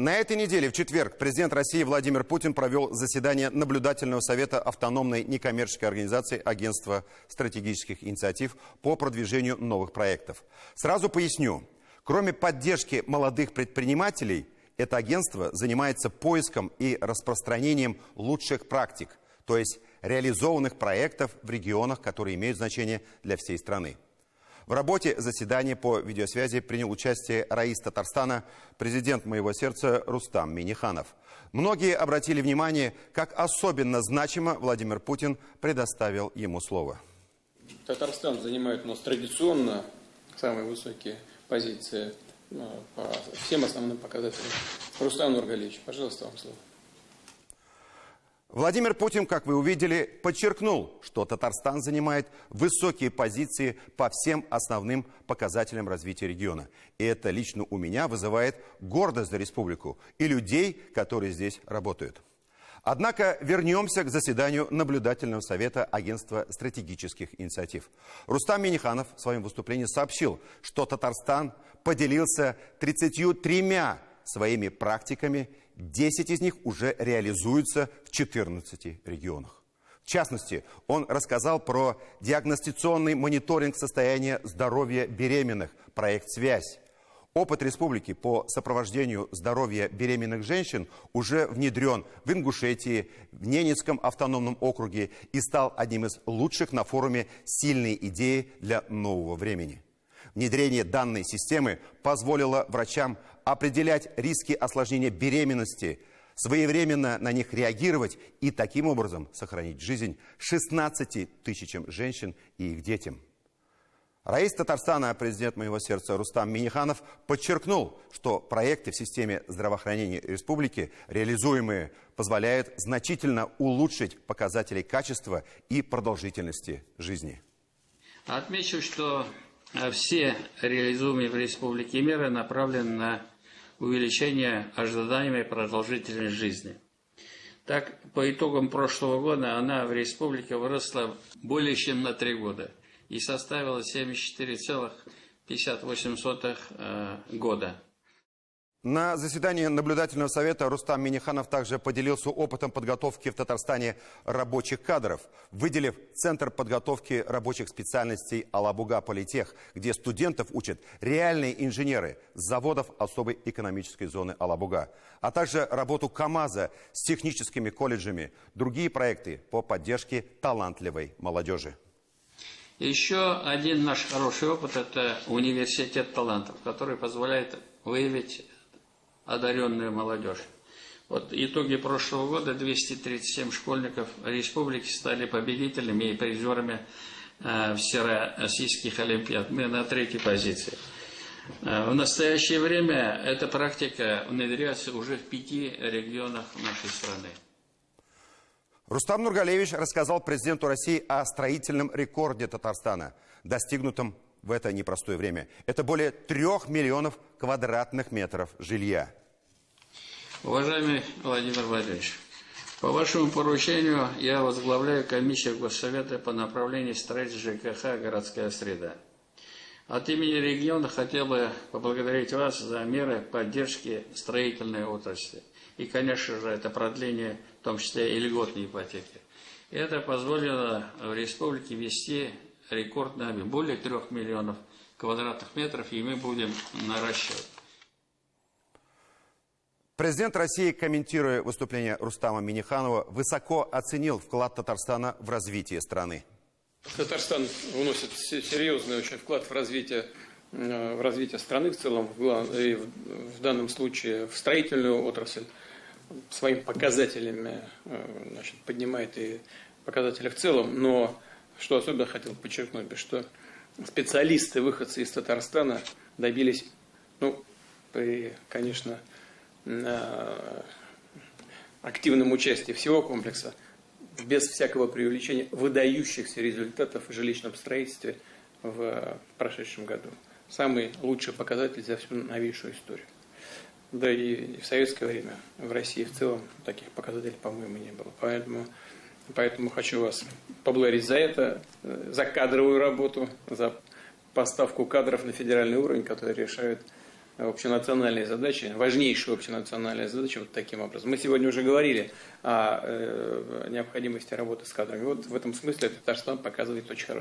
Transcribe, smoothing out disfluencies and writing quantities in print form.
На этой неделе, в четверг, президент России Владимир Путин провел заседание Наблюдательного совета автономной некоммерческой организации Агентства стратегических инициатив по продвижению новых проектов. Сразу поясню, кроме поддержки молодых предпринимателей, это агентство занимается поиском и распространением лучших практик, то есть реализованных проектов в регионах, которые имеют значение для всей страны. В работе заседания по видеосвязи принял участие Раис Татарстана, президент «Моего сердца» Рустам Минниханов. Многие обратили внимание, как особенно значимо Владимир Путин предоставил ему слово. Татарстан занимает у нас традиционно самые высокие позиции по всем основным показателям. Рустам Нургалиевич, пожалуйста, вам слово. Владимир Путин, как вы увидели, подчеркнул, что Татарстан занимает высокие позиции по всем основным показателям развития региона. И это лично у меня вызывает гордость за республику и людей, которые здесь работают. Однако вернемся к заседанию Наблюдательного совета Агентства стратегических инициатив. Рустам Минниханов в своем выступлении сообщил, что Татарстан поделился 33 своими практиками, 10 из них уже реализуются в 14 регионах. В частности, он рассказал про диагностационный мониторинг состояния здоровья беременных, проект «Связь». Опыт республики по сопровождению здоровья беременных женщин уже внедрен в Ингушетии, в Ненецком автономном округе и стал одним из лучших на форуме «Сильные идеи для нового времени». Внедрение данной системы позволило врачам определять риски осложнения беременности, своевременно на них реагировать и таким образом сохранить жизнь 16 тысячам женщин и их детям. Раис Татарстана, президент «Моего сердца» Рустам Минниханов, подчеркнул, что проекты в системе здравоохранения республики, реализуемые, позволяют значительно улучшить показатели качества и продолжительности жизни. Отмечу, что все реализуемые в республике меры направлены на увеличение ожидаемой продолжительности жизни. Так, по итогам прошлого года она в республике выросла более чем на 3 года и составила 74,58 года. На заседании Наблюдательного совета Рустам Минниханов также поделился опытом подготовки в Татарстане рабочих кадров, выделив Центр подготовки рабочих специальностей Алабуга Политех, где студентов учат реальные инженеры с заводов особой экономической зоны Алабуга, а также работу КАМАЗа с техническими колледжами, другие проекты по поддержке талантливой молодежи. Еще один наш хороший опыт – это университет талантов, который позволяет выявить одаренную молодежь. Вот итоги прошлого года: 237 школьников республики стали победителями и призерами всероссийских олимпиад. Мы на 3-й позиции. В настоящее время эта практика внедряется уже в 5 регионах нашей страны. Рустам Нургалиевич рассказал президенту России о строительном рекорде Татарстана, достигнутом в это непростое время. Это более 3 миллионов квадратных метров жилья. Уважаемый Владимир Владимирович, по вашему поручению я возглавляю комиссию Госсовета по направлению строительства ЖКХ «Городская среда». От имени региона хотел бы поблагодарить вас за меры поддержки строительной отрасли. И, конечно же, это продление, в том числе и льготной ипотеки. Это позволило в республике ввести рекордный объем, более 3 миллионов квадратных метров, и мы будем наращивать. Президент России, комментируя выступление Рустама Минниханова, высоко оценил вклад Татарстана в развитие страны. Татарстан вносит серьезный очень вклад в развитие страны в целом, и в данном случае в строительную отрасль. Своими показателями поднимает и показатели в целом, но что особенно хотел подчеркнуть, что специалисты, выходцы из Татарстана добились, при, конечно, активном участии всего комплекса, без всякого преувеличения, выдающихся результатов в жилищном строительстве в прошедшем году. Самый лучший показатель за всю новейшую историю. Да и в советское время в России в целом таких показателей, по-моему, не было. Поэтому хочу вас поблагодарить за это, за кадровую работу, за поставку кадров на федеральный уровень, которые решают общенациональные задачи, важнейшие общенациональные задачи вот таким образом. Мы сегодня уже говорили о необходимости работы с кадрами. Вот в этом смысле Татарстан показывает очень хороший